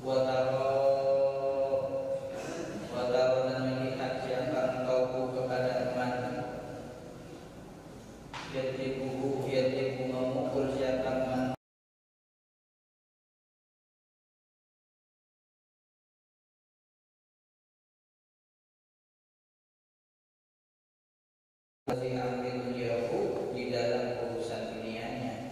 Wataro dan melihat siapa engkau kepada teman. Yatibu memukul siapa teman. Ambil duniaku di dalam urusan dunianya.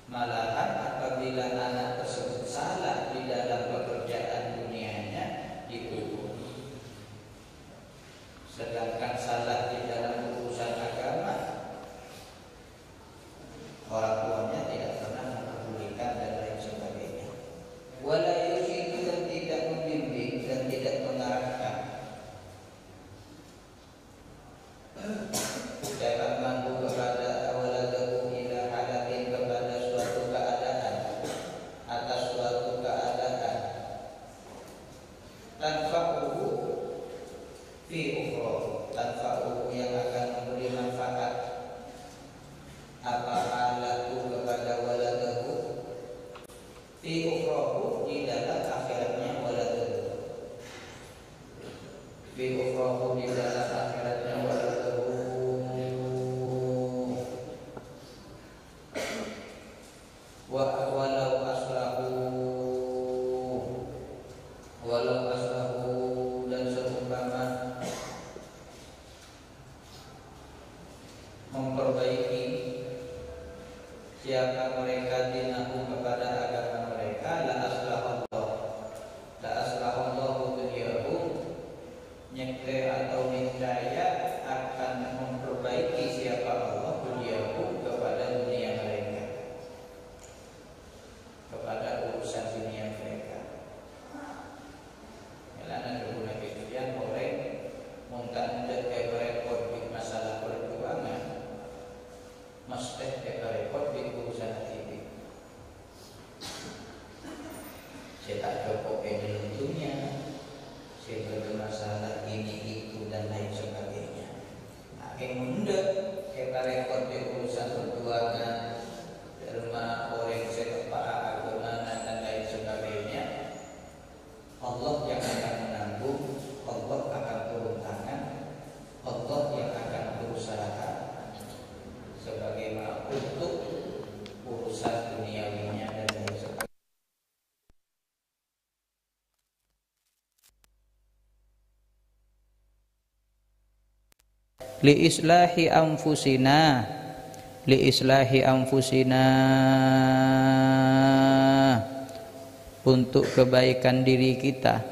Malahan apabila anak tersebut salah di dalam pekerjaan dunianya dihukum. Sedangkan salah di dalam urusan agama, orang tuanya tidak pernah mempedulikan dan lain sebagainya. Wala yushidu dan tidak membimbing dan tidak mengarahkan. Jangan mampu kepada awaladahu ila halatin kepada suatu keadaan atas suatu keadaan tanfa'uhu fi ukhra, tanfa'uhu yang akan memberi manfaat apa alatu kepada waladahu fi ukhrahu di dalam akhiratnya waladahu, fi ukhrahu di dalam akhiratnya waladahu. Walau aslahu dan seumpama memperbaiki siapa mereka dinahu kepada agama mereka, la aslahallahu dunyahum, nyekte atau niscaya akan memperbaiki siapa Allah dunyahum kepada dunia mereka, kepada urusan dunia mereka. Karena guna kejadian orang muntah repot di masalah perjuangan, mesti repot di urusan ini. Saya tak cukup dalam dunia, saya bermasalah ini itu dan lain sebagainya. Akhir muda kita repot di urusan perjuangan, rumah orang sekepa agama dan lain sebagainya. Allah yang akan menanggung, Allah akan turun tangan, Allah yang akan berusaha sebagaimana untuk urusan duniawinya dan lain sebagainya. Li islahi anfusina untuk kebaikan diri kita,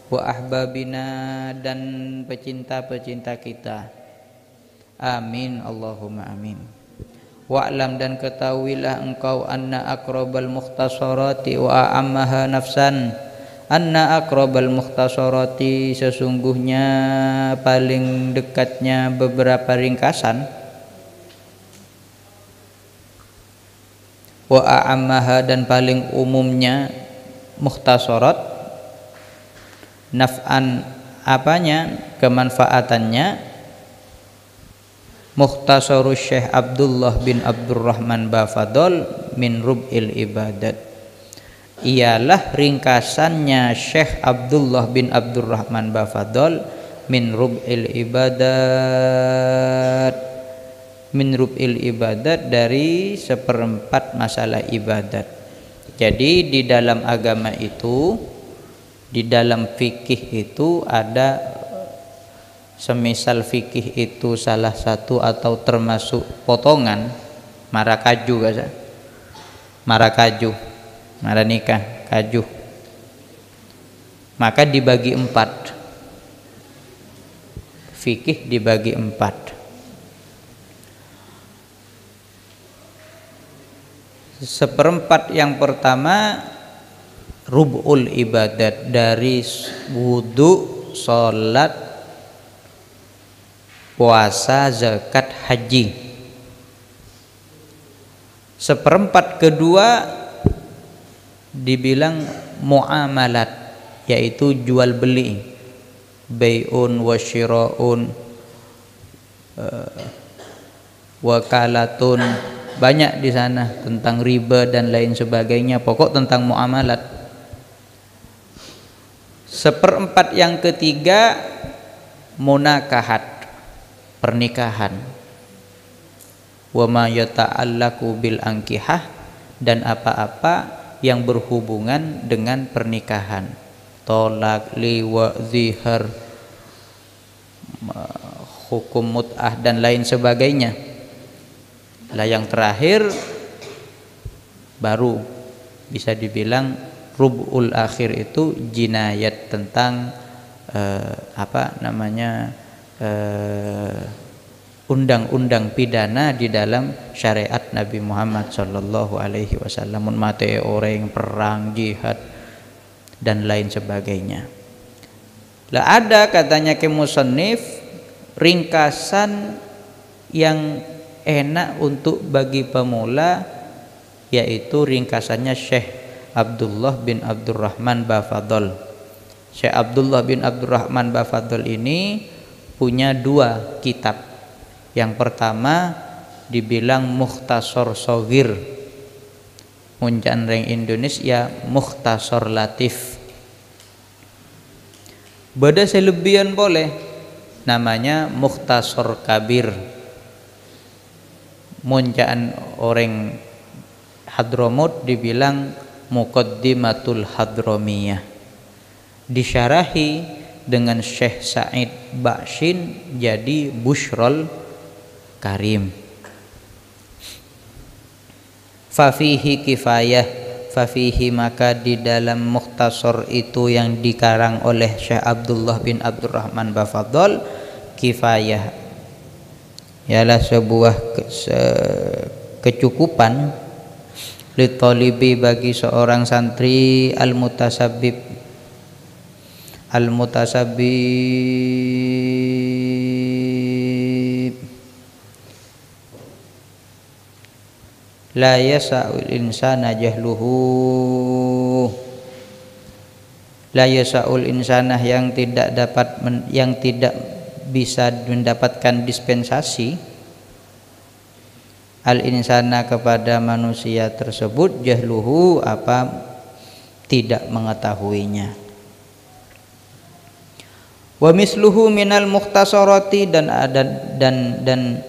wa ahbabina dan pecinta-pecinta kita. Amin Allahumma amin. Wa'lam dan ketahuilah engkau anna aqrabal mukhtasarati wa a'ammaha nafsan, anna aqrabal mukhtasarati sesungguhnya paling dekatnya beberapa ringkasan, wa a'ammaha dan paling umumnya mukhtasarat, naf'an apanya kemanfaatannya, Mukhtasarus Syekh Abdullah bin Abdurrahman Bafadol min Rub'il Ibadat, ialah ringkasannya Syekh Abdullah bin Abdurrahman Bafadol min Rub'il Ibadat, min Rub'il Ibadat dari seperempat masalah ibadat. Jadi di dalam agama itu, di dalam fikih itu ada, semisal fikih itu salah satu atau termasuk potongan marakaju kan, marakaju, maranikah, kaju, maka dibagi empat, fikih dibagi empat. Seperempat yang pertama rub'ul ibadat, dari wudu, sholat, puasa, zakat, haji. Seperempat kedua dibilang muamalat, yaitu jual beli, bai'un wa syira'un, wakalatun banyak di sana tentang riba dan lain sebagainya, pokok tentang muamalat. Seperempat yang ketiga munakahat, pernikahan. Wa ma yata'allaqu bil ankihah, dan apa-apa yang berhubungan dengan pernikahan, tolak, liwa, zihar, hukum mut'ah dan lain sebagainya. Lah yang terakhir baru bisa dibilang rub'ul akhir itu jinayat, tentang undang-undang pidana di dalam syariat Nabi Muhammad sallallahu alaihi wasallam, mate orang, perang, jihad dan lain sebagainya. Lah ada katanya ke musannif ringkasan yang enak untuk bagi pemula, yaitu ringkasannya Syekh Abdullah bin Abdurrahman Bafadhol. Syekh Abdullah bin Abdurrahman Bafadhol ini punya 2 kitab. Yang pertama dibilang Mukhtasar Shaghir, muncan reng Indonesia Mukhtasar Latif. Beda selebihan boleh, namanya Mukhtasar Kabir. Muncaan orang Hadramut dibilang Muqaddimatul Hadramiyah. Disyarahi dengan Syekh Said Bakshin jadi Bushrol Karim. Fafihi kifayah, fafihi maka di dalam Mukhtasar itu yang dikarang oleh Syekh Abdullah bin Abdurrahman Bafadhol, kifayah ialah sebuah kecukupan litolibi bagi seorang santri al-mutasabbib la yasa'ul insana jahluhu, la yasa'ul insanah yang tidak bisa mendapatkan dispensasi al insana kepada manusia tersebut, jahluhu apa tidak mengetahuinya. Wa misluhu minal mukhtasarati, dan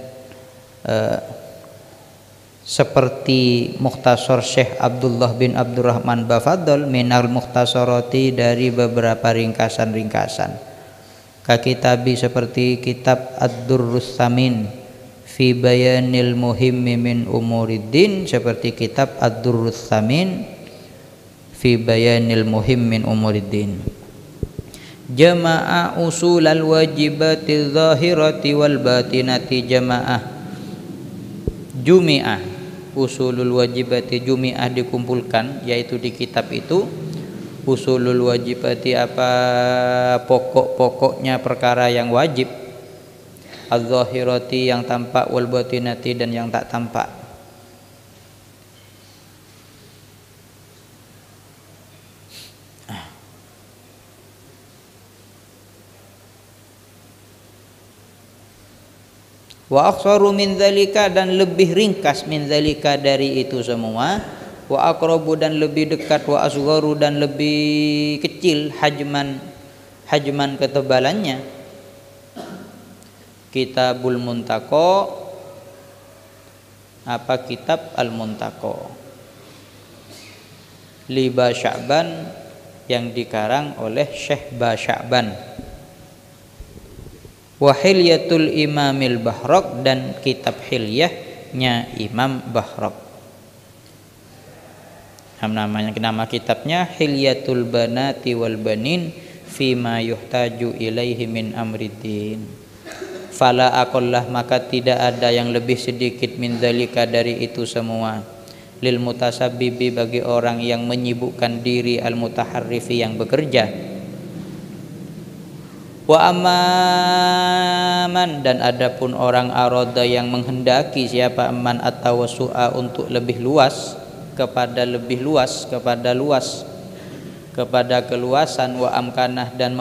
seperti Mukhtasar Syekh Abdullah bin Abdurrahman Bafadhol minal mukhtasarati dari beberapa ringkasan-ringkasan. Kakitabi seperti kitab Ad-Durrus Tsamin fi bayanil muhimmi min umuriddin, seperti kitab Ad-Durrus Tsamin fi bayanil muhim min umuriddin. Jama'a usulal wajibati zahirati wal batinati, jamaah jumi'ah usulul wajibati, jumi'ah dikumpulkan, yaitu di kitab itu usulul wajibati apa pokok-pokoknya perkara yang wajib, az-zahirati yang tampak, wal batinati dan yang tak tampak. Wa aqsaru min dzalika, dan lebih ringkas min dzalika dari itu semua, wa aqrabu dan lebih dekat, wa asgharu dan lebih kecil, hajman ketebalannya, Kitabul Muntaqo apa kitab Al-Muntaqo li Ba Sya'ban yang dikarang oleh Syekh Ba Sya'ban. Wa Hilyatul Imamil Bahraq, dan kitab Hilyahnya Imam Bahraq. Nama kitabnya Hilyatul Banati wal Banin fima yuhtaju ilaihi min amriddin. Fala aqallah, maka tidak ada yang lebih sedikit min dzalika dari itu semua, lil mutasabbibi bagi orang yang menyibukkan diri, al mutaharrifi yang bekerja. Wa amman, dan adapun orang arada yang menghendaki, siapa aman at-tawassu'a untuk lebih luas, kepada keluasan, wa amkanah dan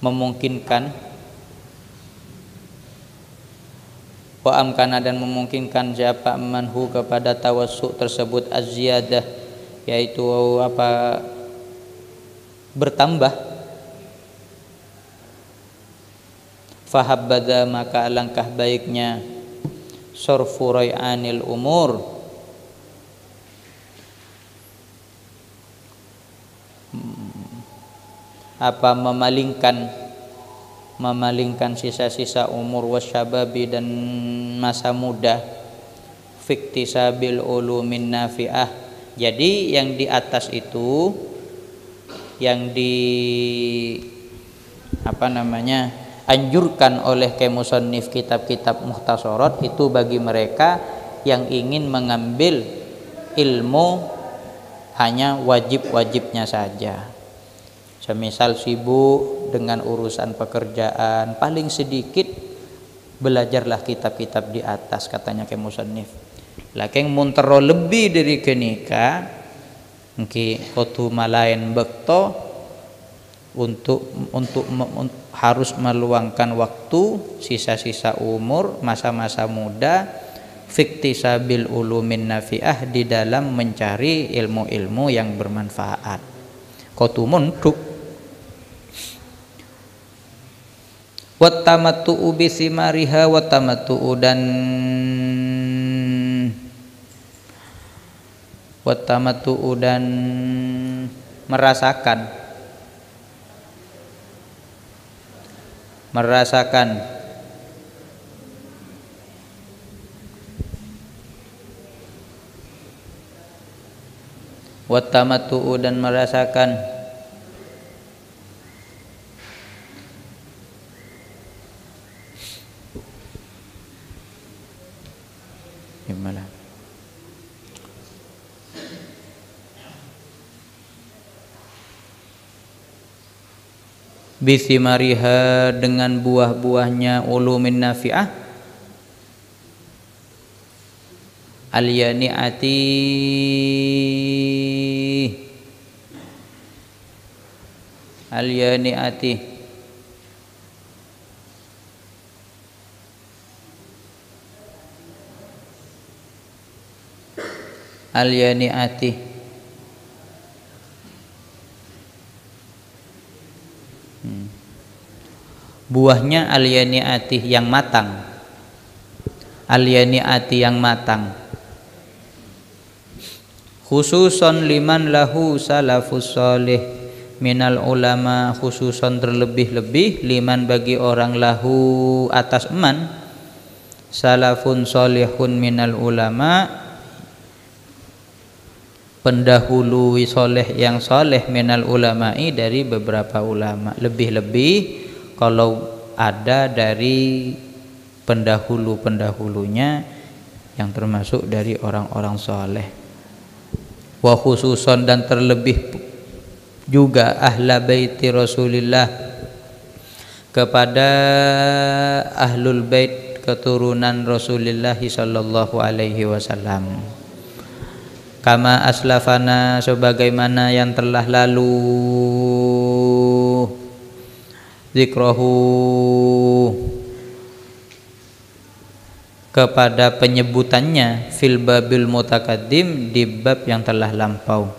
memungkinkan Wa amkana dan memungkinkan siapa manhu kepada tawassuk tersebut az-ziyadah, yaitu apa, bertambah. Fahabbadha, maka alangkah baiknya sorfu ray'anil umur, apa, memalingkan sisa-sisa umur, wasyababi dan masa muda, fiktisabil ulumin nafi'ah. Jadi yang di atas itu, yang di apa namanya, anjurkan oleh musannif kitab-kitab mukhtasarat itu bagi mereka yang ingin mengambil ilmu hanya wajib-wajibnya saja. Semisal sibuk dengan urusan pekerjaan, paling sedikit belajarlah kitab-kitab di atas, katanya musannif. Lakeng muntero lebih dari kenika mungkin kotu malain bekto untuk harus meluangkan waktu sisa-sisa umur, masa-masa muda, fiktisabil ulumin nafi'ah, di dalam mencari ilmu-ilmu yang bermanfaat. Kotu muntuk wattamattu'u bisimariha, wattamattu'u dan merasakan wattamattu'u dan merasakan gimana? Bisimariha, dengan buah-buahnya ulumin nafi'ah, al-yani'ati, buahnya al-yani'ati yang matang, khususon liman lahu salafus salih minal ulama, khususon terlebih-lebih liman bagi orang lahu atas eman salafun salihun minal ulama, pendahulu soleh yang soleh minal ulama'i, dari beberapa ulama. Lebih-lebih kalau ada dari pendahulu-pendahulunya yang termasuk dari orang-orang soleh. Wa khususon dan terlebih juga ahla baiti Rasulillah, kepada ahlul bait keturunan Rasulullah sallallahu alaihi wasallam. Kama aslafana, sebagaimana yang telah lalu zikrahu, kepada penyebutannya, fil babil mutakaddim, di bab yang telah lampau.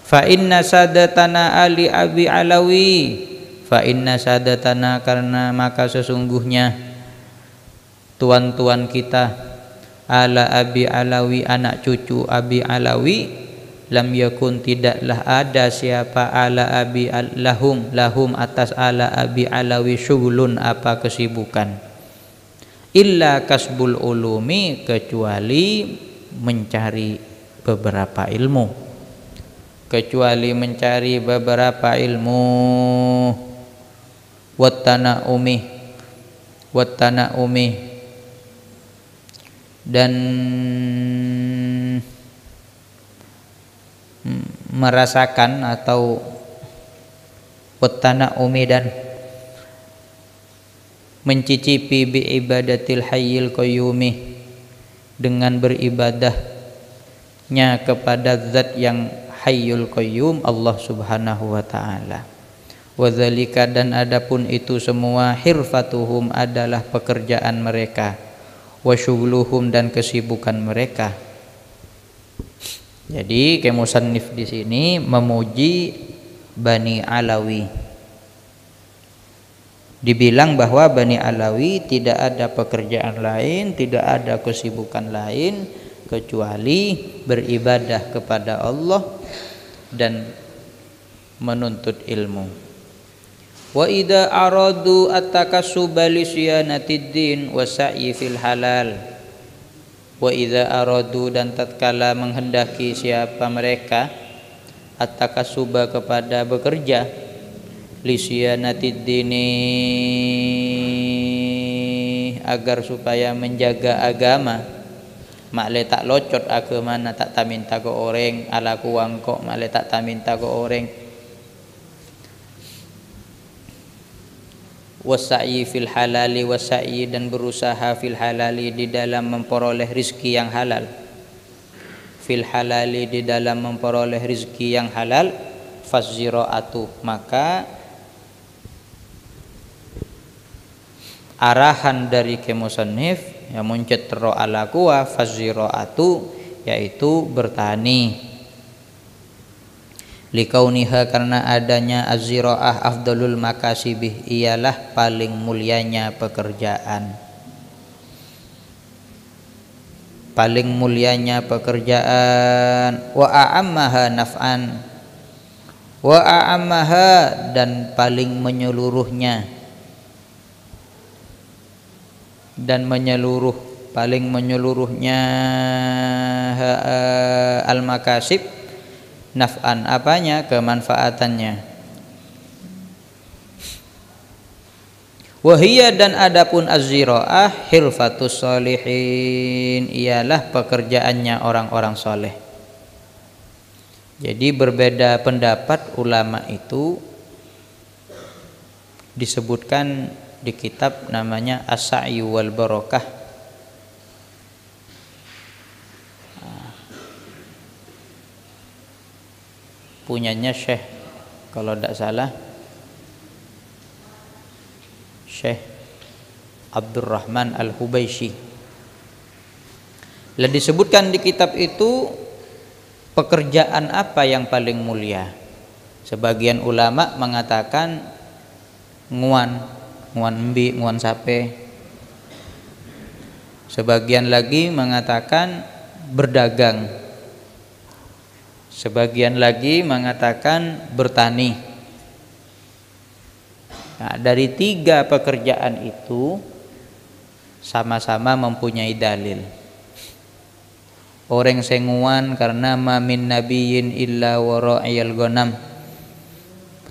Fa inna sadatana ali abi alawi, fa inna sadatana, karena maka sesungguhnya tuan-tuan kita, ala abi alawi, anak cucu abi alawi, lam yakun, tidaklah ada siapa, ala abi lahum atas ala abi alawi, syughlun apa kesibukan, illa kasbul ulumi, kecuali mencari beberapa ilmu, wattana umi, dan merasakan, atau wattana umi, dan mencicipi bi ibadatil hayyil qayyumi, dengan beribadahnya kepada zat yang hayyul qayyum, Allah subhanahu wa ta'ala. Wa dzalika, dan adapun itu semua, hirfatuhum, adalah pekerjaan mereka, wa syughluhum dan kesibukan mereka. Jadi musannif di sini memuji Bani Alawi. Dibilang bahwa Bani Alawi tidak ada pekerjaan lain, tidak ada kesibukan lain kecuali beribadah kepada Allah dan menuntut ilmu. Wa idza aradu at-takassuba li siyanatid din wa sa'yi fil halal. Wa idza aradu dan tatkala menghendaki siapa mereka at-takassuba kepada bekerja li siyanatid dini agar supaya menjaga agama. Mak le tak locot agama na tak taminta ke orang ala kuang kok mak le tak taminta ke orang. Wasai fil halali wasai dan berusaha fil halali di dalam memperoleh rizki yang halal. Fil halali di dalam memperoleh rizki yang halal. Faziraatu maka arahan dari musannif yang muncetro ala kuwa faziraatu yaitu bertani. Likauniha karena adanya az-ziraah afdalul makasibih ialah paling mulianya pekerjaan. Paling mulianya pekerjaan wa a'ammaha naf'an. Wa a'ammaha dan paling menyeluruhnya. Dan paling menyeluruhnya al-makasib naf'an apanya kemanfaatannya. Wahia dan adapun az-ziraah hirfatus sholihin ialah pekerjaannya orang-orang soleh. Jadi berbeda pendapat ulama itu disebutkan di kitab namanya As-Sa'yu wal Barakah. Punyanya Syekh kalau tidak salah Syekh Abdurrahman Al-Hubaisy. Lah disebutkan di kitab itu pekerjaan apa yang paling mulia. Sebagian ulama mengatakan nguan embi, nguan sape. Sebagian lagi mengatakan berdagang. Sebagian lagi mengatakan bertani. Nah, dari tiga pekerjaan itu sama-sama mempunyai dalil. Orang senguan karena ma min nabiyyin illa wara'iyal ghanam.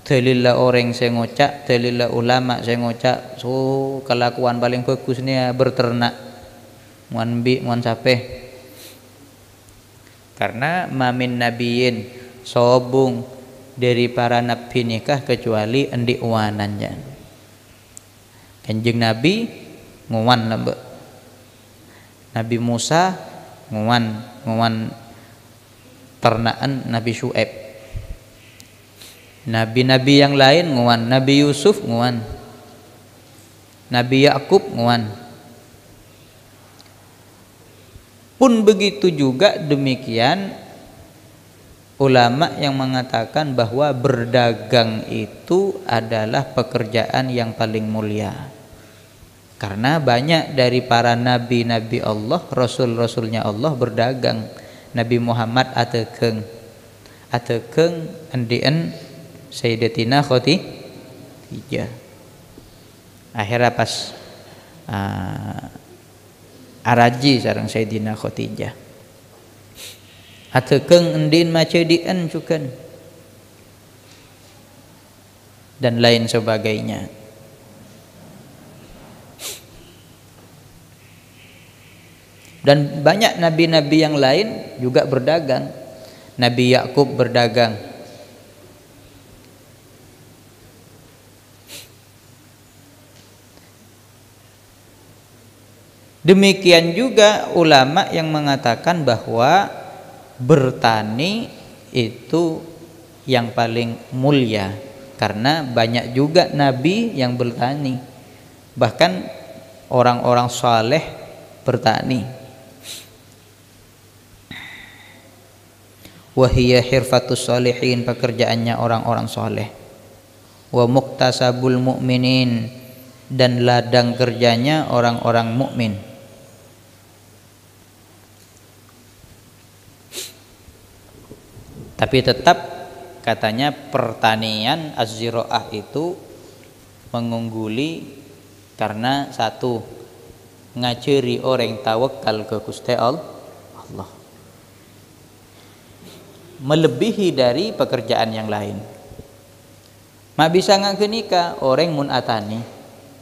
Dalillah orang sengocak, dalillah ulama sengocak. So kelakuan paling bagus ni berternak. Muan bi, muan sape. Karena mamin nabiyin sobung dari para nabi nikah kecuali endi uanannya. Kanjeng Nabi nguan lembe. Nabi Musa nguan ternaan Nabi Syuaib. Nabi-nabi yang lain nguan, Nabi Yusuf nguan. Nabi Yakub nguan. Pun begitu juga demikian ulama yang mengatakan bahwa berdagang itu adalah pekerjaan yang paling mulia. Karena banyak dari para nabi-nabi Allah, rasul-rasulnya Allah berdagang. Nabi Muhammad atekeung endien Sayyidatina Khadijah. Akhirnya pas araji sareng Sayyidina Khadijah. Atekeung endin macedieun cukeun dan lain sebagainya. Dan banyak nabi-nabi yang lain juga berdagang. Nabi Yakub berdagang. Demikian juga ulama yang mengatakan bahwa bertani itu yang paling mulia karena banyak juga nabi yang bertani. Bahkan orang-orang saleh bertani. Wa hiya hirfatus sholihin, pekerjaannya orang-orang soleh. Wa muktasabul mu'minin, dan ladang kerjanya orang-orang mukmin. Tapi tetap katanya pertanian az-ziraah itu mengungguli karena satu, ngajari orang tawakal ke Gusti Allah, melebihi dari pekerjaan yang lain. Mak bisa ngagenika orang mun atani,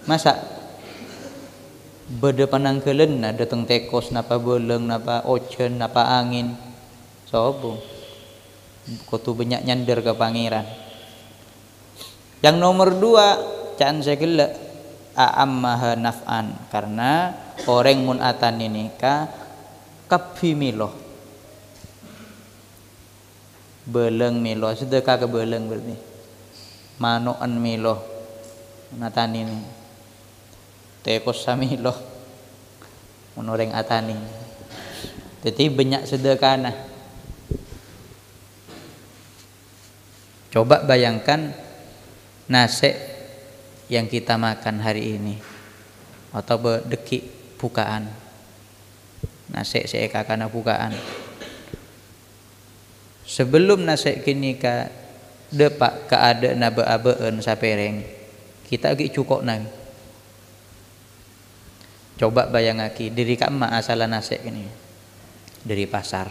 masa bede panangkelen na dateng tekos napa beleng napa ojen napa angin sobo kutu banyak nyander ke pangeran. Yang nomor dua, can segala a'ammaha naf'an, karena orang mun atani nikah kabhi milo beleng milo sedekah ke beleng berarti manoan milo natani ini tekos samilo mun orang atani, jadi banyak sedekah. Coba bayangkan nasi yang kita makan hari ini atau bedeki bukaan nasi seeka karena bukaan. Sebelum nasi kini ka depak keadaan abe-abeen sapereng kita lagi cukup nang. Coba bayangaki diri kama asal nasi ini dari pasar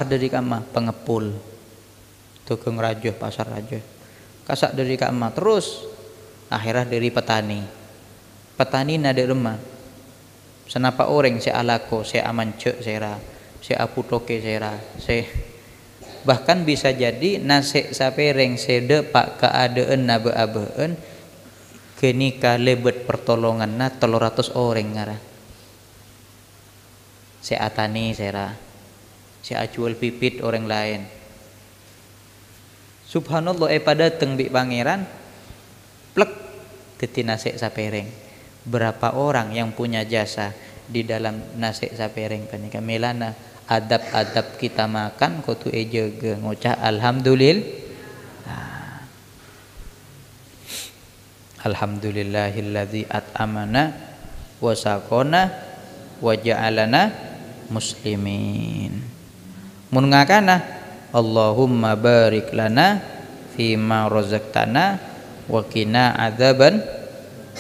dari kama pengepul tukang rajuh pasar rajuh kasak dari kama terus akhirnya dari petani nade remah senapa orang se alako se amancek sera se aputoke sera se bahkan bisa jadi nasi sapereng se depak keadaan abe-abeen kenika lebet pertolongan na 300 orang ngara se atani sera se acual pipit orang lain. Subhanallah pada tengbi pangeran plek teti nasi sapereng. Berapa orang yang punya jasa di dalam nasi sapereng panika melana adab-adab kita makan kudu ejaga ngocah alhamdulillah. Alhamdulillahilladzi at'amana wa saqona wa ja'alana muslimin. Mun ngakana Allahumma barik lana fima razaqtana wa qina adzaban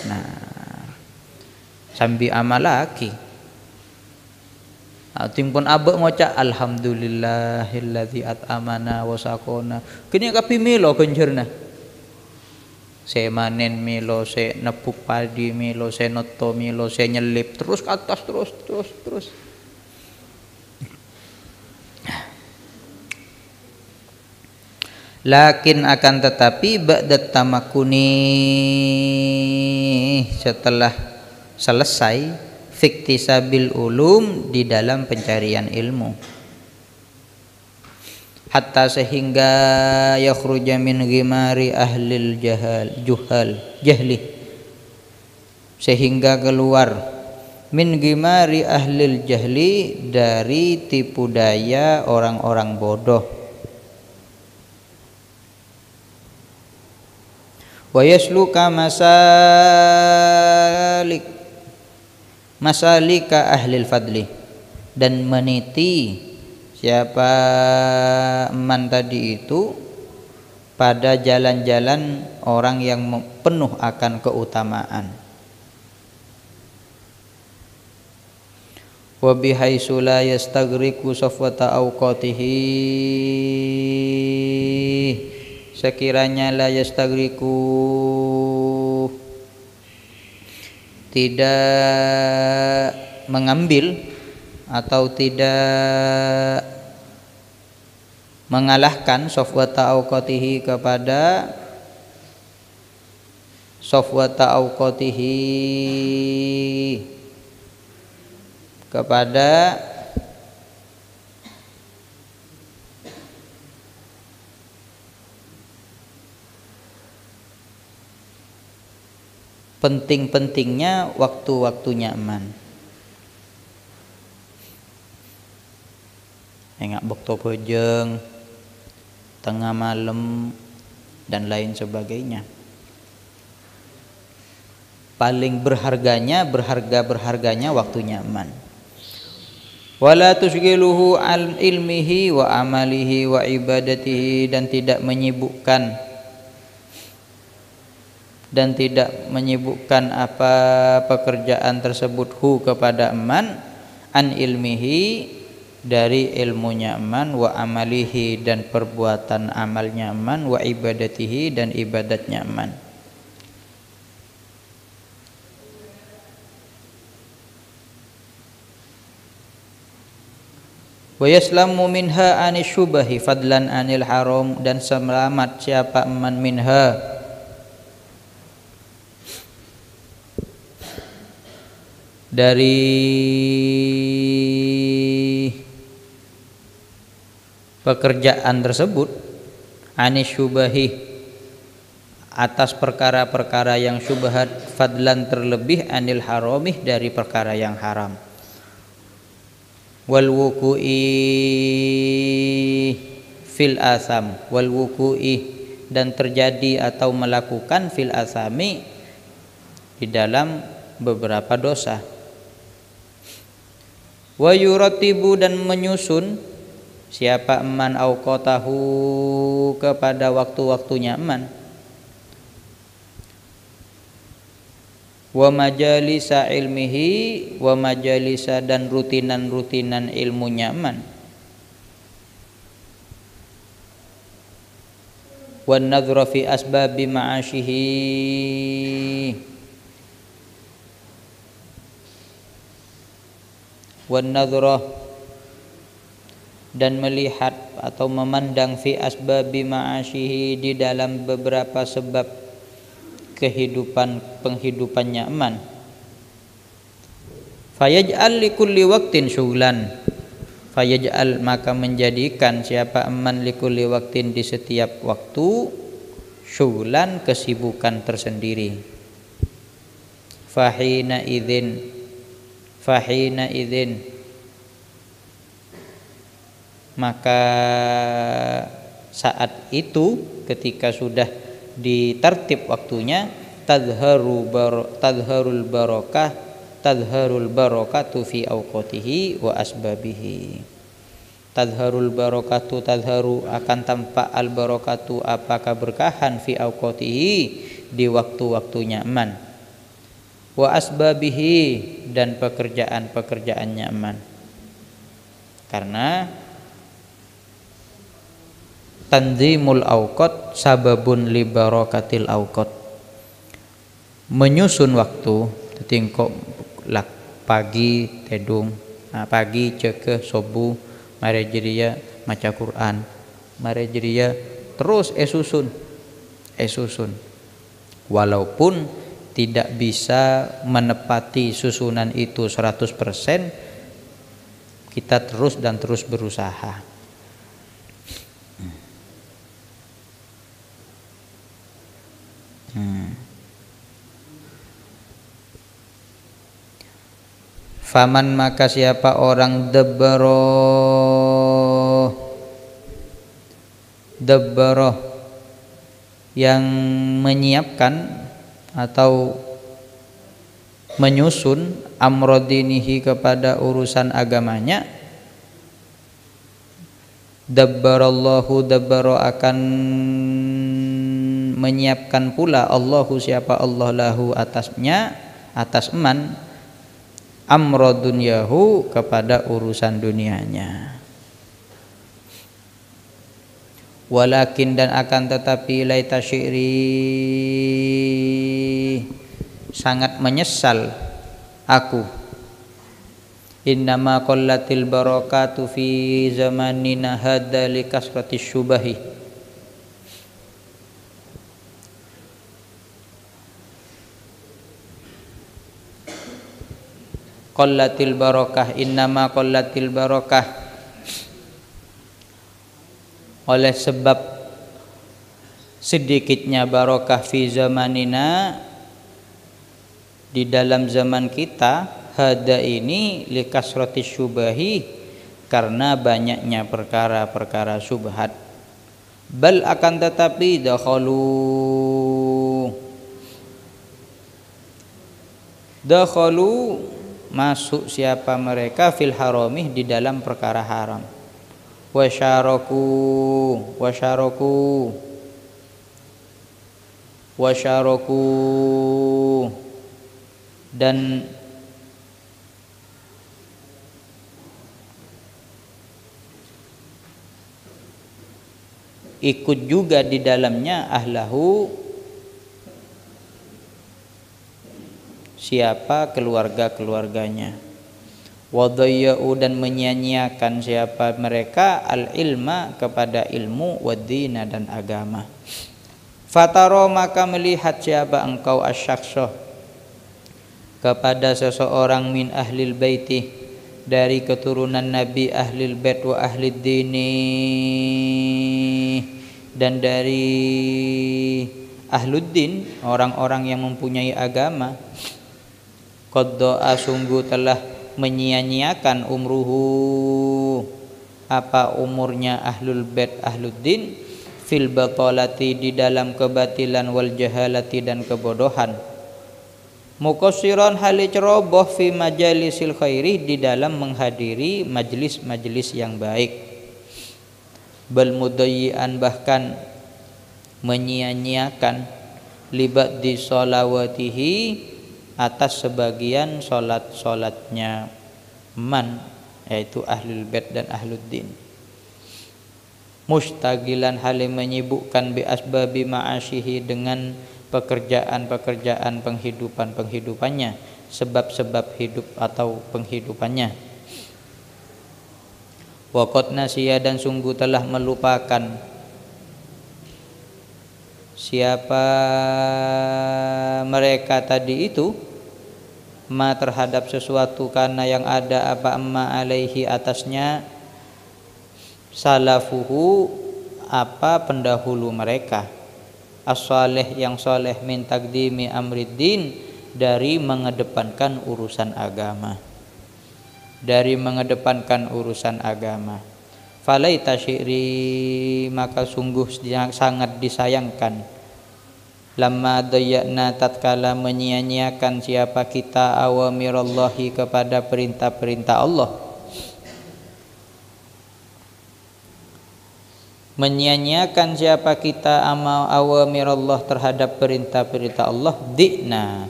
nar. Sambil amalaki timpun abe ngoca alhamdulillahilladzi at'amana wa saqona kini kapi milo genjerna se manen milo se nepuk padi milo se noto milo se nyelip terus ke atas terus lakin akan tetapi ba'dat tamakuni setelah selesai fiktisabil ulum di dalam pencarian ilmu hatta sehingga yakhruja min ghimari ahlil jahli sehingga keluar min ghimari ahlil jahli dari tipu daya orang-orang bodoh wa yasluka masalika ahlil fadli dan meniti siapa man tadi itu pada jalan-jalan orang yang penuh akan keutamaan wa bihaitsu la yastaghriqu safwata awqatihi sekiranya la yastaghriqu tidak mengambil atau tidak mengalahkan safwata awqatihi kepada safwata awqatihi kepada penting-pentingnya waktu-waktunya aman. engak bekto pejeng, tengah malam dan lain sebagainya. Paling berharganya waktunya aman. Wala tusghiluhu al ilmihi wa amalihi wa ibadatihi, dan tidak menyibukkan apa pekerjaan tersebut kepada aman, an ilmihi dari ilmunya aman, wa amalihi dan perbuatan amalnya aman, wa ibadatihi dan ibadatnya aman. Wa yaslamu minha anis syubahi fadlan anil haram, dan selamat siapa man minha dari pekerjaan tersebut, anis syubahi atas perkara-perkara yang syubhat, fadlan terlebih anil haramih dari perkara yang haram. Wal wuku'i fil asam, wal wuku'i dan terjadi atau melakukan fil asami di dalam beberapa dosa. Wa yuratibu dan menyusun siapa man auqatahu kepada waktu-waktunya man, wa majalisa ilmihi wa majalisa dan rutinan ilmunya man, wan nadhra fi asbabi ma'asyihi wan nadhra dan melihat atau memandang fi asbabi ma'asyihi di dalam beberapa sebab penghidupannya aman. Fayaj'al likulli waqtin syughlan, fayaj'al maka menjadikan siapa aman likulli waqtin di setiap waktu, syughlan kesibukan tersendiri. Fahina idzin maka saat itu ketika sudah ditertib waktunya, tadharul barakatu fi awqatihi wa asbabihi. Tadharul barakatu, tadharu akan tampak al barakatu apa keberkahan fi awqatihi di waktu-waktunya aman, wa asbabihi dan pekerjaan-pekerjaannya aman. Karena tanzimul awqat sababun li barakatil awqat, menyusun waktu tingkok lak pagi tedung, pagi ceke sobu mare jeria maca Quran, mare jeria terus susun walaupun tidak bisa menepati susunan itu 100%, kita terus berusaha. Faman maka siapa orang dabbaroh yang menyiapkan atau menyusun amrodinihi kepada urusan agamanya, dabbarallahu dabbaro akan menyiapkan pula Allahu siapa Allah lahu atasnya, atas man, amro dunyahu kepada urusan dunianya. Walakin dan akan tetapi laita syi'ri sangat menyesal aku, innama qallatil barakatu fi zamanina hadza li kasratis syubahi. Qallatil barakah, innama qallatil barakah, oleh sebab sedikitnya barakah fi zamanina di dalam zaman kita, hada ini li kasratis syubahi karena banyaknya perkara-perkara syubhat. Bal akan tetapi dakhalu masuk siapa mereka fil haramih di dalam perkara haram. Wasyaraku dan ikut juga di dalamnya ahlahu siapa keluarga-keluarganya. Wadayya'u dan menyia-nyiakan siapa mereka al-ilma kepada ilmu waddina dan agama. Fataro maka melihat siapa engkau asyakhsah kepada seseorang min ahlil baiti dari keturunan Nabi ahlil bait wa ahlid dini dan dari ahluddin orang-orang yang mempunyai agama. Qad doa sungguh telah menyia-nyiakan umruhu apa umurnya ahlul bait ahluddin fil batalati di dalam kebatilan wal jahalati dan kebodohan. Muqassiran hali ceroboh fi majalisil khairi di dalam menghadiri majlis-majlis yang baik. Bal mudayyi'an bahkan menyia-nyiakan libat di sholawatihi atas sebagian solat-solatnya man yaitu ahlul bait dan ahluddin. Mustagilan halim menyibukkan bi asbabi ma'asyihi dengan pekerjaan-pekerjaan penghidupannya, sebab-sebab hidup atau penghidupannya. Waqad nasiya dan sungguh telah melupakan siapa mereka tadi itu ma terhadap sesuatu karena yang ada apa amma alaihi atasnya salafuhu apa pendahulu mereka as-salih yang saleh min taqdimi amriddin dari mengedepankan urusan agama falaita syi'ri maka sungguh sangat disayangkan lamma dayya'na tatkala menyia-nyiakan siapa kita awamirallahi kepada perintah-perintah Allah, menyia-nyiakan siapa kita awamirallah terhadap perintah-perintah Allah, di'na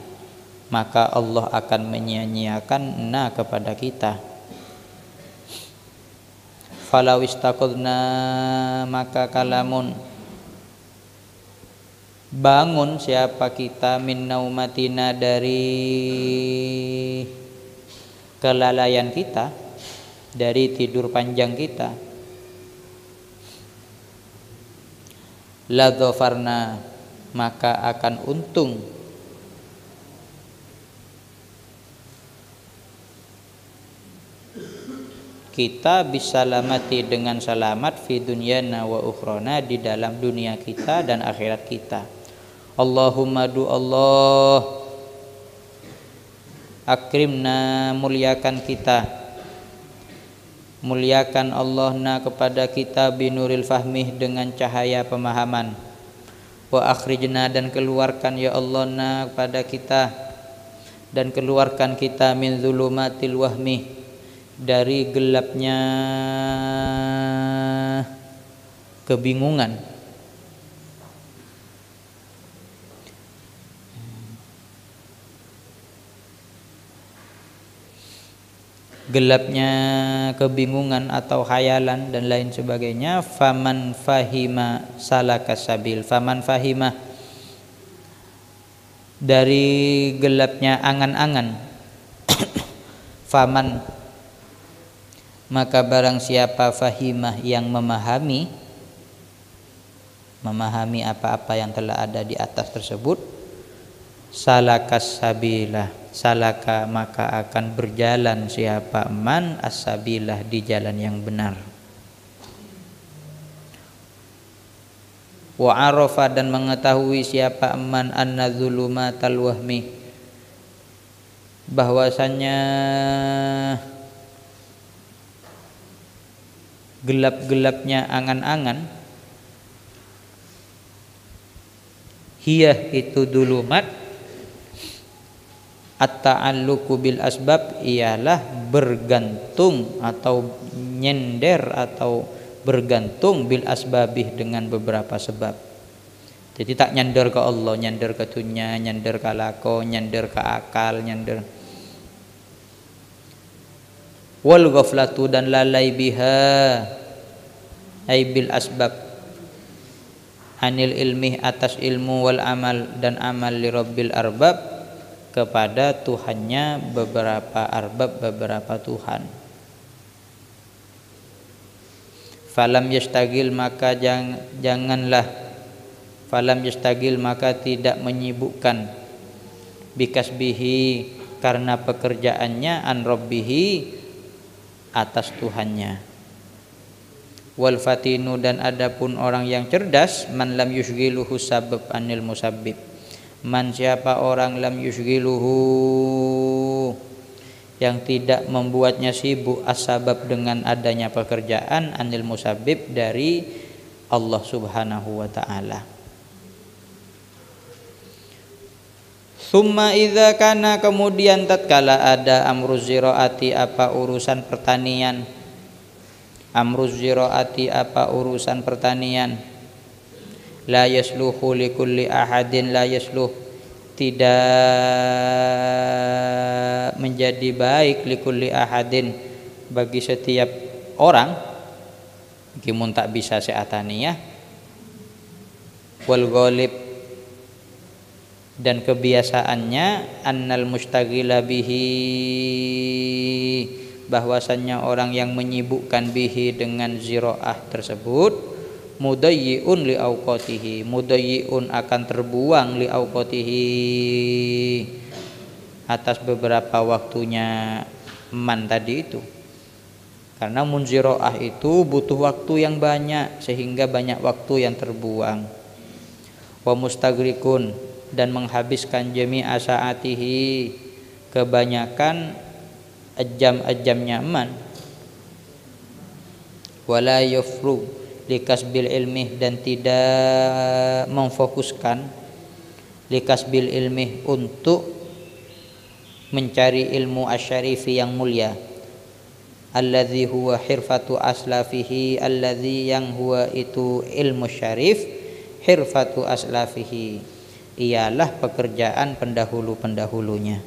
maka Allah akan menyia-nyiakan na kepada kita. Falau istaqadna maka kalamun bangun siapa kita min naumatina dari kelalaian kita, dari tidur panjang kita, la dhafarna maka akan untung kita bisalamati dengan selamat fi dunyana wa ukhrana di dalam dunia kita dan akhirat kita. Allahumma du Allah akrimna muliakan kita, muliakan Allah na kepada kita binuril fahmih dengan cahaya pemahaman. Wa akhrijna dan keluarkan ya Allah na kepada kita dan keluarkan kita min zulumatil wahmi dari gelapnya kebingungan. Gelapnya kebingungan atau khayalan dan lain sebagainya. Faman fahima salakas sabil, faman fahima dari gelapnya angan-angan. Faman maka barang siapa fahimah yang memahami apa-apa yang telah ada di atas tersebut, salakas sabilah, salaka maka akan berjalan siapa man as-sabilah di jalan yang benar. Wa arafa dan mengetahui siapa man anna zulumatal wahmi bahwasanya gelap-gelapnya angan-angan, hiya itu dulumat, at-ta'alluqu bil asbab ialah bergantung atau nyender atau bergantung bil asbabih dengan beberapa sebab. Jadi tak nyender ke Allah, nyender ke dunia, nyender ke lako, nyender ke akal, nyender. Wal ghaflatu dan lalai biha ay bil asbab anil ilmi atas ilmu wal amal dan amal li rabbil arbab kepada Tuhannya beberapa arbab, beberapa Tuhan. Falam yastagil maka janganlah, falam yastagil maka tidak menyibukkan, bikasbihi karena pekerjaannya, an rabbihi atas Tuhannya. Wal fatinu dan adapun orang yang cerdas, man lam yushghiluhu sabab anil musabbib, man siapa orang lam yushghiluhu yang tidak membuatnya sibuk as-sabab dengan adanya pekerjaan, anil musabbib dari Allah Subhanahu wa taala. Summa idza kana kemudian tatkala ada amruz ziraati apa urusan pertanian, amruz ziraati apa urusan pertanian, la yasluhu likulli ahadin, la yasluh tidak menjadi baik likulli ahadin bagi setiap orang, kimun tak bisa seataniyah, wal ghalib dan kebiasaannya, annal mustaghila bihi bahwasannya orang yang menyibukkan bihi dengan ziraah tersebut, mudayyi'un li awqatihi, mudayyi'un akan terbuang li awqatihi atas beberapa waktunya man tadi itu. Karena munziraah itu butuh waktu yang banyak sehingga banyak waktu yang terbuang. Wa mustagrikun dan menghabiskan jami'a sa'atihi kebanyakan jam-jamnya man. Wala yafru likasbil ilmi dan tidak memfokuskan likasbil ilmi untuk mencari ilmu asyarifi yang mulia, alladzi huwa hirfatu aslafihi, alladzi yang huwa itu ilmu syarif, hirfatu aslafihi ialah pekerjaan pendahulu-pendahulunya.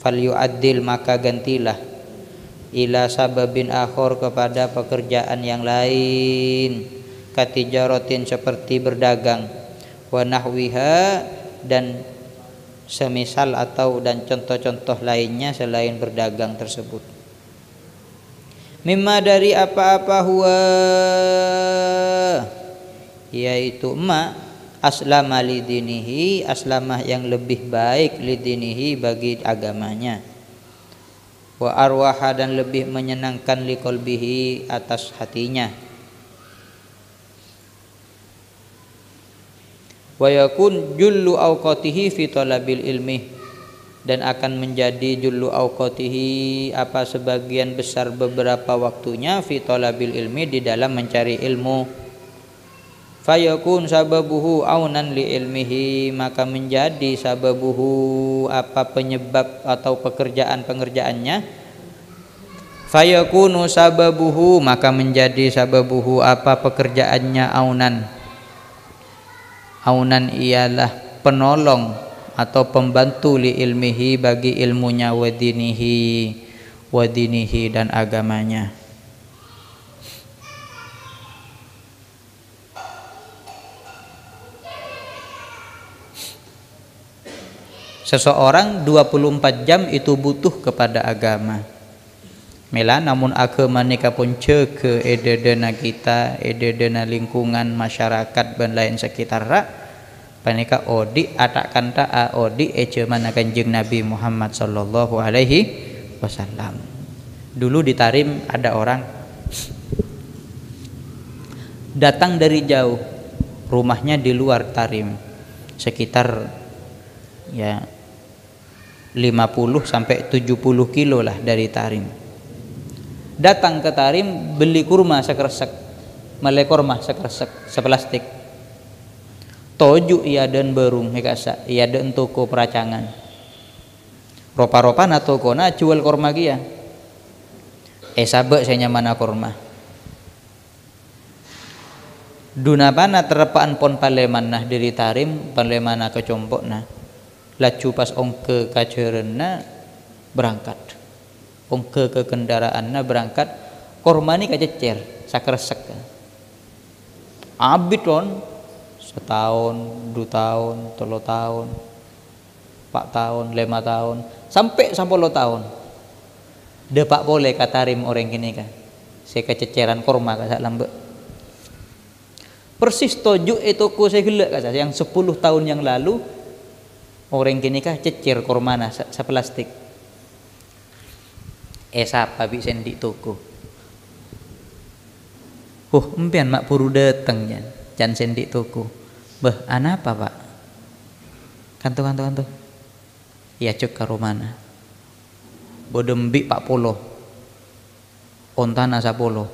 Fal yu'addil maka gantilah ila sababin akhor kepada pekerjaan yang lain, katijaratin seperti berdagang, wa nahwiha dan semisal atau dan contoh-contoh lainnya selain berdagang tersebut. Mimma dari apa-apa huwa yaitu ma aslama lidinihi, aslamah yang lebih baik lidinihi bagi agamanya, wa arwaha dan lebih menyenangkan liqalbihi atas hatinya, wa yakun jullu awqatihi fi talabil ilmi dan akan menjadi jullu awqatihi apa sebagian besar beberapa waktunya fi talabil ilmi di dalam mencari ilmu. Fayakun sababuhu aunan li ilmihi maka menjadi sababuhu apa penyebab atau pengerjaannya. Fayakunu sababuhu maka menjadi sababuhu apa pekerjaannya aunan. Aunan ialah penolong atau pembantu li ilmihi bagi ilmunya, wadinihi dan agamanya. Seseorang 24 jam itu butuh kepada agama. Mela namun agama nika pun ke ededena kita, ededena lingkungan masyarakat dan lain sekitar panika odi atakan ta odi eceman Kanjeng Nabi Muhammad sallallahu alaihi wasallam. Dulu di Tarim ada orang datang dari jauh, rumahnya di luar Tarim, sekitar ya 50 sampai 70 kilo lah dari Tarim. datang ke Tarim beli kurma sekresek, melek kurma sekresek seplastik. Toju iya den berung hekasa, iya den toko peracangan. Ropa-ropa na toko na jual kurma kia. Sabe saya mana kurma. Dunapana terapaan pon paleman nah diri Tarim palemana kecompok nah. Laju pas ongke kacerenna berangkat. Ongke ke kendaraanna berangkat. Kurma ni kacecer sakresek. Abiton setahun, 2 tahun, 3 tahun, 4 tahun, 5 tahun, sampai 10 tahun. Depak boleh katarim orang kini kan. Saya kececeran kurma kasak lambek. Persis tojuk itu ku saya gelak kasak yang 10 tahun yang lalu orang kini kah cecer kurma na seplastik. Siapa bi sendi toko. Empian mak puru dateng jan sendi toko. Beh, apa pak? Kantu. Iya cek karo mana? Bodembi pak polo. Ontana sapolo.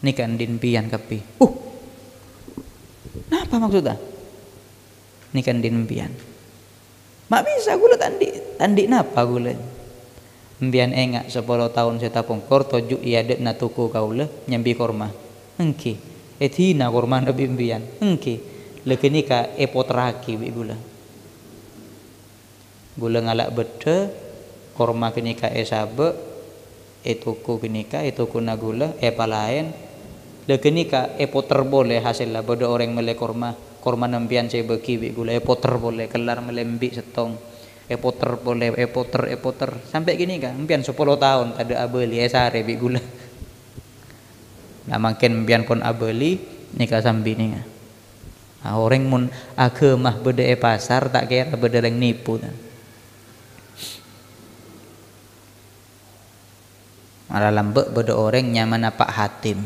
Ini kan din pian kapi. Apa maksudnya? Ini kan din pian. Mak bisa gula tandi napa gula? Mbian engak 10 tahun saya tapong kor toju iya dek na tuku kaula nyambi korma. Engki. Ethina korma na bimbian. Engki. Lekini ka epotraki bi gula. Gula ngalak bete korma kini ka esabe etuku kini ka etuku na gula palaen. Lekini ka epoter boleh hasil lah bodo orang mele korma nampian saya beki bi gula epoter boleh kelar melembi setong. Epoter boleh epoter sampai gini kan mpian 10 tahun kada abeli sare bi gula. Nah makin mpian pun abeli nikah sambi ni. Orang mun agemah beda pasar tak kira beda yang nipu. Malah lambek beda orang nyaman Pak Hatim.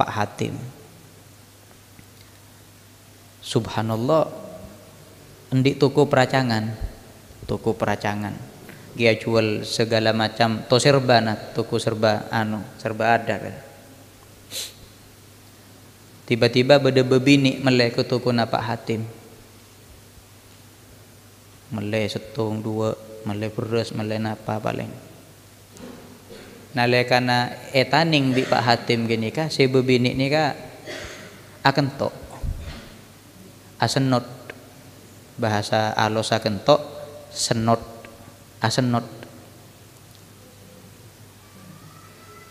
Pak Hatim. Subhanallah. Endik toko peracangan. Dia jual segala macam to serba nah, toko serba ada kan. Tiba-tiba beda bebini melek ke toko na Pak Hatim. Melek setong 2, melek beras, melek napa paling. Nalekana etaning di Pak Hatim gini kah, si bebini ni kah akan tok. Asenot bahasa alos akan tok, senot, asenot.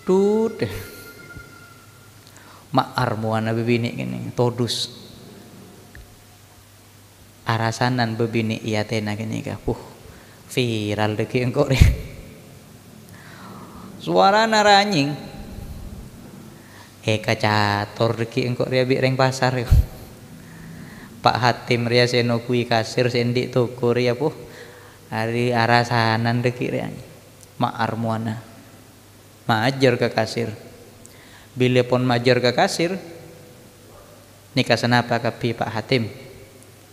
Tut. Mak armuana bebini gini todus arasanan bebini iya tena gini kah viral deki engkau re suara naranying kacator deki engkau re bi reng pasar yo. Pak Hatim ria seno kui kasir sendi toko ria hari arasanan deki re mak armuana majer ke kasir. Bila pun majer ke kasir nikah senapa kapi Pak Hatim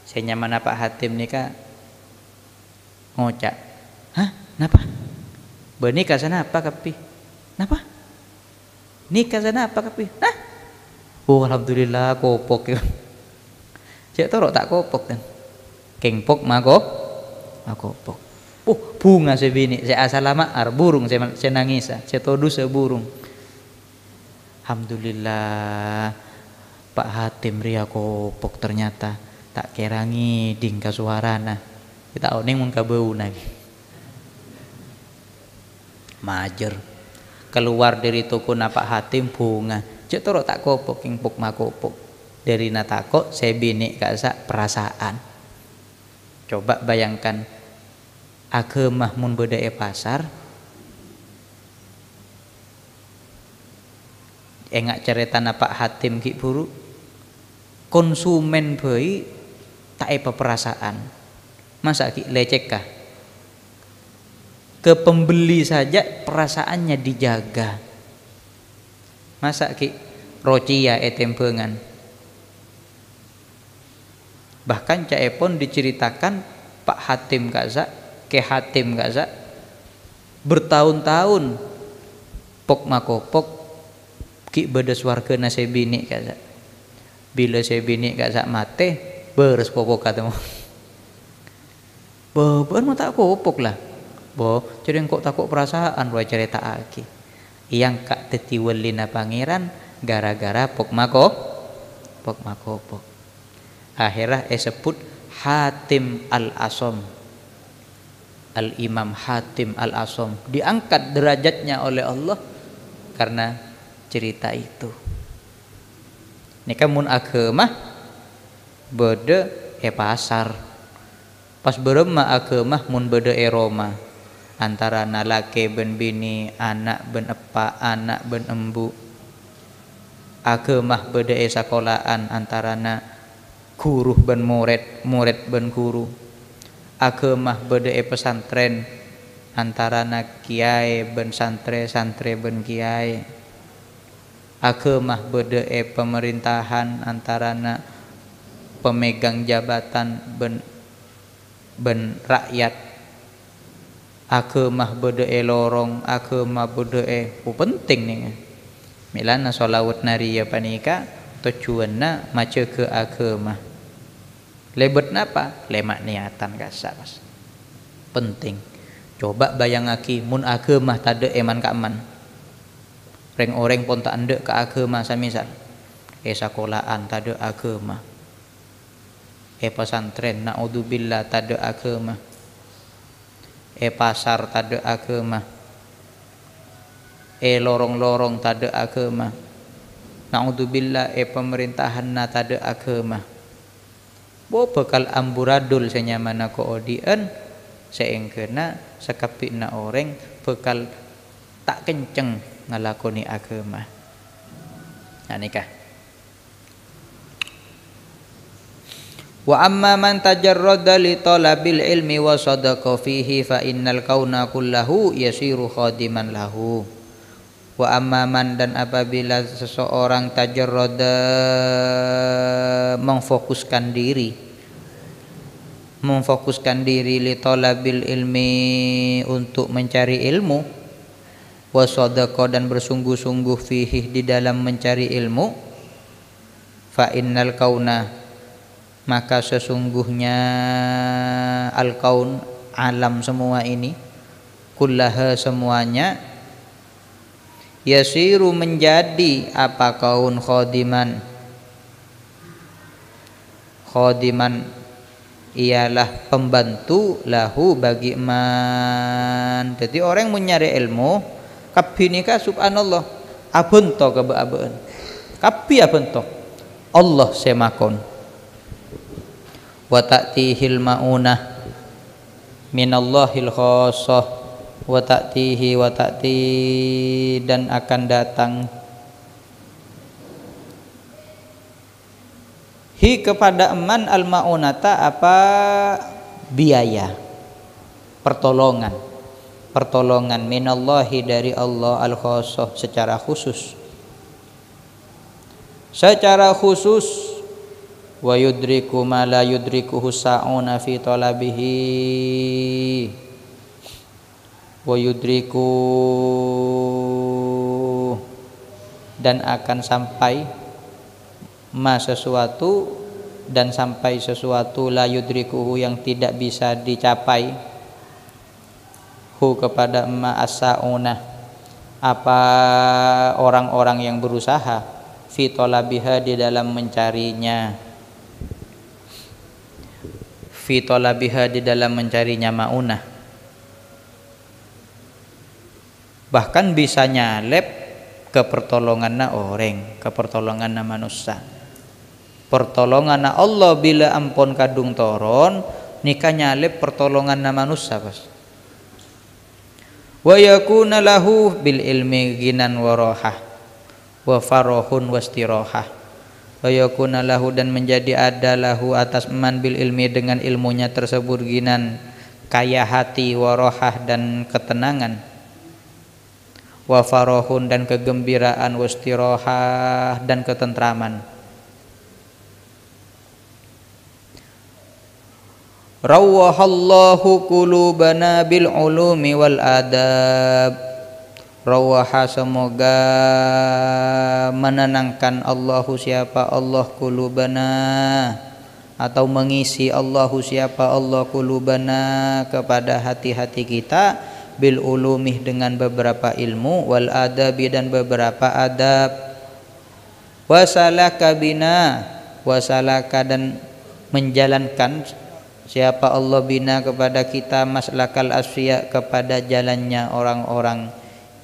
saya nyaman Pak Hatim nikah ngocak napa benikah senapa kapi napa nikah senapa kapi alhamdulillah kopok ya cek toro tak kopok kan kengpok mako kopok bunga sebini saya asal lama burung saya nangis saya todus burung. Alhamdulillah Pak Hatim ria kopok ternyata tak kerangi dingka suarana kita oning mun kabeu lagi majer keluar dari toko na Pak Hatim bunga cek toro tak kopok kingpok makopok dari natako saya bini kasa perasaan coba bayangkan agemah mun beda pasar engak ceritana Pak Hatim ki buru konsumen bayi tak perasaan masa ki lecek kah ke pembeli saja perasaannya dijaga masa ki rocia tempengan bahkan caepon diceritakan Pak Hatim kaza ke Hatim kaza bertahun-tahun pok makopok ki beda swarga nase bini kaza bila se bini kaza mate beres popok kata mo beber mah tak popok lah bo jadi kok takut perasaan wa cerita aki yang kak tetiwelina pangeran gara-gara pok makopok akhirah sebut Hatim al-Asom Al-Imam Hatim al-Asom diangkat derajatnya oleh Allah karena cerita itu. Ini kan mun agama beda pasar. Pas berema agama mun beda Roma. Antara laki ben bini, anak ben epa, anak ben embu. Agama beda sekolahan antarana guru ben murid, murid ben guru. Agama beda pesantren antarana kiai ben santre, santre ben kiai. Agama beda pemerintahan antarana pemegang jabatan ben rakyat. Agama beda lorong, agama beda penting nih. Milana sholawat nariya panika tujuanna maca ke agama. Lebet napa? Lemak niatan kasa mas. Penting. Coba bayangaki mun agama tade eman kaman. Reng orang pun tak andek ke agama samisal. Sekolahan tade agama. Pesantren naudzubillah tade agama. Pasar tade agama. Lorong-lorong tade agama. Naudzubillah pemerintahan na tade agama. Bo bekal amburadul senyamana ko odien seengkeuna sakapina orang bekal tak kenceng ngalakoni agama. Nah nikah. Wa amma man tajarrada li talabil ilmi wa sadaqa fihi fa innal kauna kullahu yasiru khadiman lahu. Wa amma man dan apabila seseorang tajarrada memfokuskan diri li talabil ilmi untuk mencari ilmu wa sadaqa dan bersungguh-sungguh fihi di dalam mencari ilmu fa innal kauna maka sesungguhnya al kaun alam semua ini kullaha semuanya yasiru menjadi apa kaun khadiman ialah pembantu lahu bagi man. Jadi orang mencari ilmu kabinika subhanallah abento kebaabaan kapi abento Allah semakon wa ta'tihil maunah minallahil khassah wa ta'tihi wa ta'ti dan akan datang hi kepada eman al maunata apa biaya pertolongan minallahi dari Allah al khassah secara khusus wa yudriku ma la yudrikuhu sa'una fi talabihi wa yudriku dan akan sampai sesuatu dan sampai sesuatu la yudrikuhu yang tidak bisa dicapai kepada ma as-sa'una apa orang-orang yang berusaha fi talabiha di dalam mencarinya maunah bahkan bisa nyalep ke pertolongan orang ke pertolongan manusia pertolongan Allah bila ampun kadung toron nikah nyalep pertolongan manusia pas wa yakuna lahu bil ilmi ginan wa rohah wa farahun wastirahah wa yakuna lahu dan menjadi ada lahu atas man bil ilmi dengan ilmunya tersebut ginan kaya hati wa rohah dan ketenangan wa farahun dan kegembiraan wastirahah dan ketentraman Rawahallahu qulubana bil ulumi wal adab. Rawaha, semoga menenangkan Allahu siapa Allah qulubana, atau mengisi Allahu siapa Allah qulubana kepada hati-hati kita, bil ulumi dengan beberapa ilmu, wal adabi dan beberapa adab, wasalaka bina, wasalaka dan menjalankan siapa Allah bina kepada kita, maslakal asfiya kepada jalannya orang-orang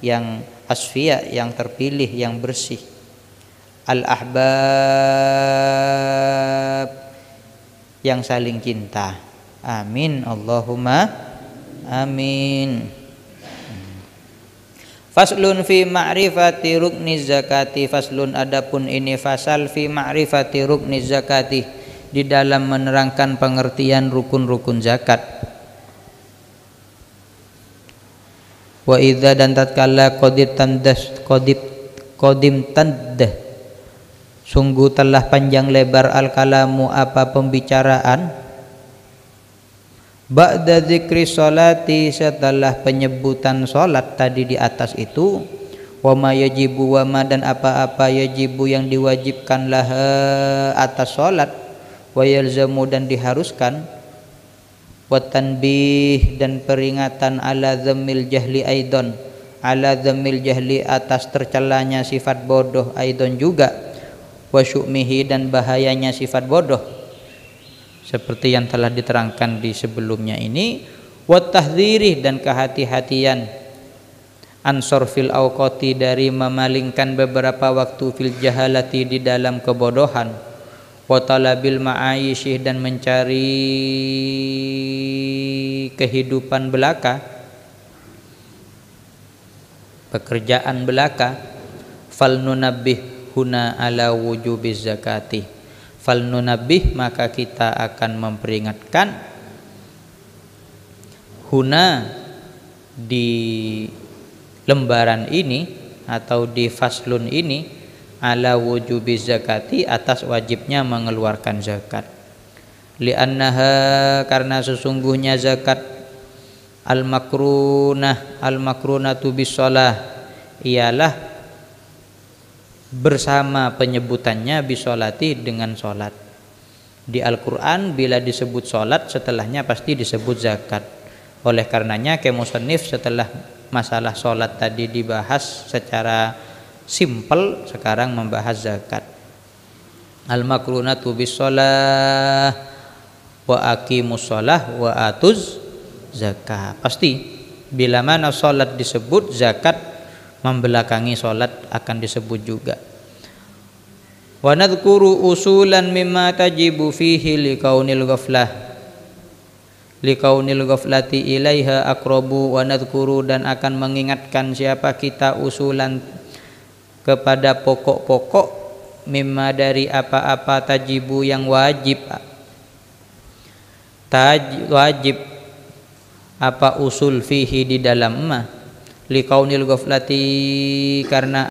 yang asfiya, yang terpilih, yang bersih, al ahbab, yang saling cinta. Amin Allahumma amin. Faslun fi ma'rifati rukni zakati. Faslun, adapun ini fasal, fi ma'rifati rukni zakati, di dalam menerangkan pengertian rukun-rukun zakat. Wa idza, dan tatkala qadim tandah, sungguh telah panjang lebar al kalamu apa pembicaraan, ba'da zikri sholati, setelah penyebutan sholat tadi di atas itu, wa ma yajibu, wa ma dan apa-apa yajibu yang diwajibkan lah atas sholat, wa yalzamu dan diharuskan, wa tanbih dan peringatan ala dhammil jahli aidon, ala dhammil jahli atas tercelanya sifat bodoh, aidon juga, wa syu'mihi dan bahayanya sifat bodoh, seperti yang telah diterangkan di sebelumnya ini, wa tahdhirih dan kehati-hatian, ansor fil awqati dari memalingkan beberapa waktu, fil jahalati di dalam kebodohan, wa talabil ma'ayisyih dan mencari kehidupan belaka, pekerjaan belaka. Fal nunabbih huna ala wujubiz zakati. Fal nunabbih, maka kita akan memperingatkan, huna di lembaran ini atau di faslun ini, ala wujubiz zakati, atas wajibnya mengeluarkan zakat. Li'annaha, karena sesungguhnya zakat, al-makrunatu bis-shalah, ialah bersama penyebutannya bisolati, dengan sholat. Di Al-Quran bila disebut sholat, setelahnya pasti disebut zakat. Oleh karenanya musannif setelah masalah sholat tadi dibahas secara simpel, sekarang membahas zakat. Al-makrunatu bis-shalah wa aqimus shalah wa atuz zakah. Pasti bila mana sholat disebut, zakat membelakangi sholat akan disebut juga. Wa nadhkuru usulan mimma tajibu fihi liqaunil ghaflati ilaiha aqrabu. Wa nadhkuru, dan akan mengingatkan siapa kita, usulan kepada pokok-pokok, mimma dari apa-apa, tajibu yang wajib, apa usul fihi di dalam liqaunil ghaflati, karena